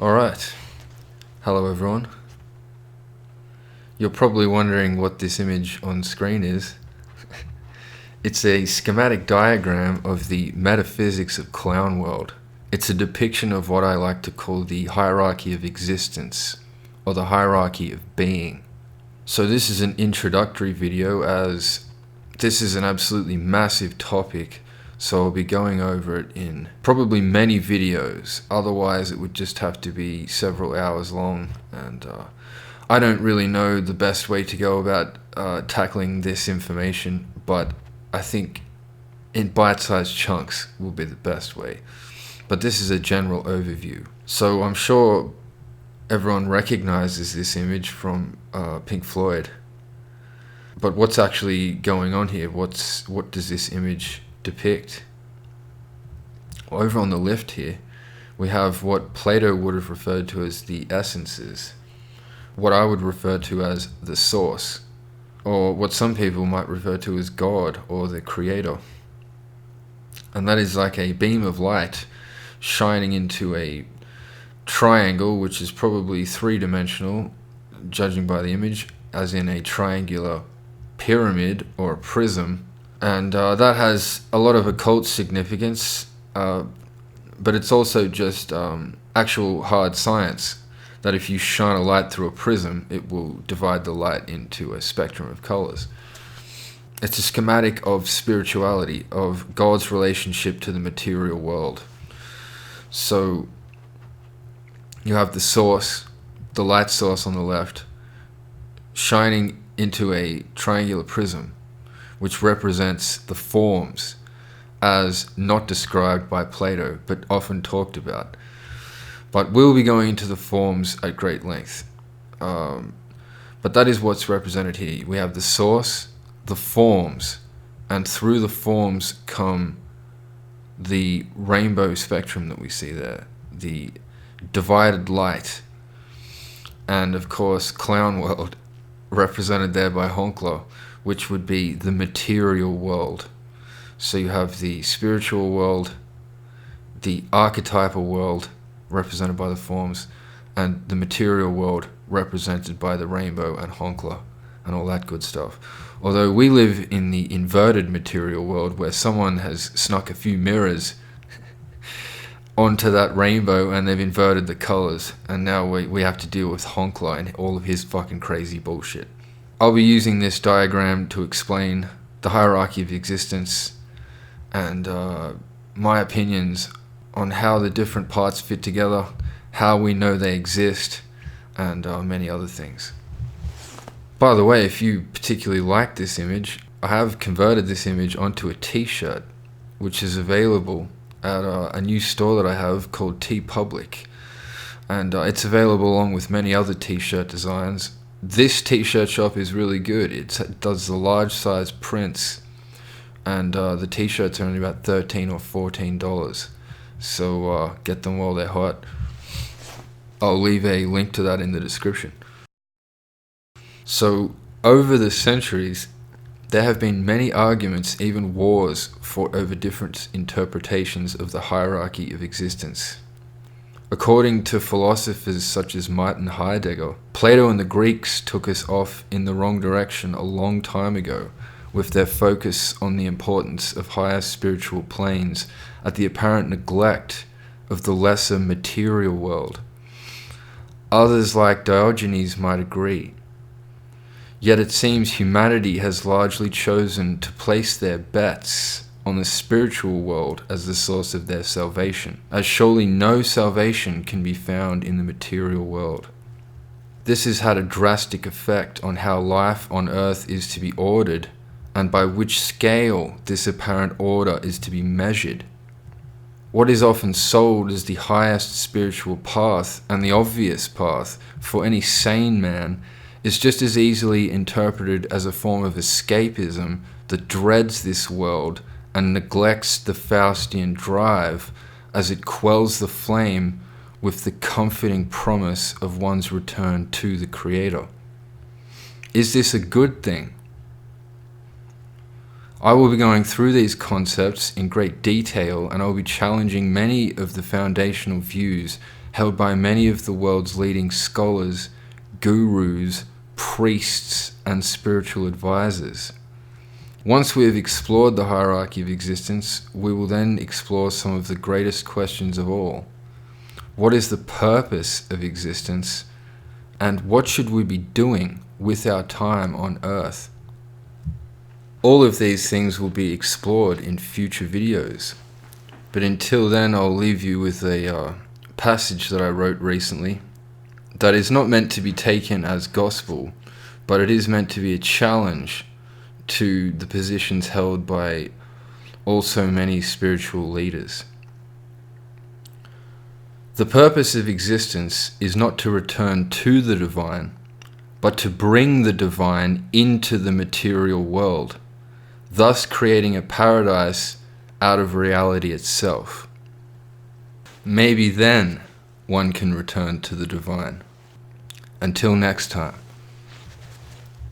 Alright, hello everyone. You're probably wondering what this image on screen is. It's a schematic diagram of the metaphysics of Clown World. It's a depiction of what I like to call the hierarchy of existence, or the hierarchy of being. So this is an introductory video, as this is an absolutely massive topic, so I'll be going over it in probably many videos. Otherwise it would just have to be several hours long, and I don't really know the best way to go about tackling this information, but I think in bite-sized chunks will be the best way. But this is a general overview. So I'm sure everyone recognizes this image from Pink Floyd. But what's actually going on here? What does this image depict? Over on the left here, we have what Plato would have referred to as the essences, what I would refer to as the source, or what some people might refer to as God or the creator. And that is like a beam of light shining into a triangle, which is probably three-dimensional, judging by the image, as in a triangular pyramid or a prism. And that has a lot of occult significance, but it's also just actual hard science, that if you shine a light through a prism, it will divide the light into a spectrum of colors. It's a schematic of spirituality, of God's relationship to the material world. So you have the source, the light source on the left, shining into a triangular prism, which represents the forms as not described by Plato, but often talked about. But we'll be going into the forms at great length. But that is what's represented here. We have the source, the forms, and through the forms come the rainbow spectrum that we see there, the divided light, and of course Clown World, represented there by Honklo, which would be the material world. So you have the spiritual world, the archetypal world, represented by the forms, and the material world represented by the rainbow and Honkla and all that good stuff. Although we live in the inverted material world, where someone has snuck a few mirrors onto that rainbow and they've inverted the colors, and now we have to deal with Honkla and all of his fucking crazy bullshit. I'll be using this diagram to explain the hierarchy of existence and my opinions on how the different parts fit together, how we know they exist, and many other things. By the way, if you particularly like this image, I have converted this image onto a t-shirt, which is available at a new store that I have called TeePublic, and it's available along with many other t-shirt designs. This t-shirt shop is really good. It does the large size prints, and the t-shirts are only about $13 or $14. So get them while they're hot. I'll leave a link to that in the description. So over the centuries, there have been many arguments, even wars, over different interpretations of the hierarchy of existence. According to philosophers such as Martin Heidegger, Plato and the Greeks took us off in the wrong direction a long time ago, with their focus on the importance of higher spiritual planes at the apparent neglect of the lesser material world. Others, like Diogenes, might agree. Yet it seems humanity has largely chosen to place their bets on the spiritual world as the source of their salvation, as surely no salvation can be found in the material world. This has had a drastic effect on how life on earth is to be ordered, and by which scale this apparent order is to be measured. What is often sold as the highest spiritual path and the obvious path for any sane man is just as easily interpreted as a form of escapism that dreads this world and neglects the Faustian drive as it quells the flame with the comforting promise of one's return to the Creator. Is this a good thing? I will be going through these concepts in great detail, and I will be challenging many of the foundational views held by many of the world's leading scholars, gurus, priests, and spiritual advisors. Once we have explored the hierarchy of existence, we will then explore some of the greatest questions of all. What is the purpose of existence, and what should we be doing with our time on Earth? All of these things will be explored in future videos. But until then, I'll leave you with a passage that I wrote recently that is not meant to be taken as gospel, but it is meant to be a challenge to the positions held by also many spiritual leaders. The purpose of existence is not to return to the divine, but to bring the divine into the material world, thus creating a paradise out of reality itself. Maybe then one can return to the divine. Until next time.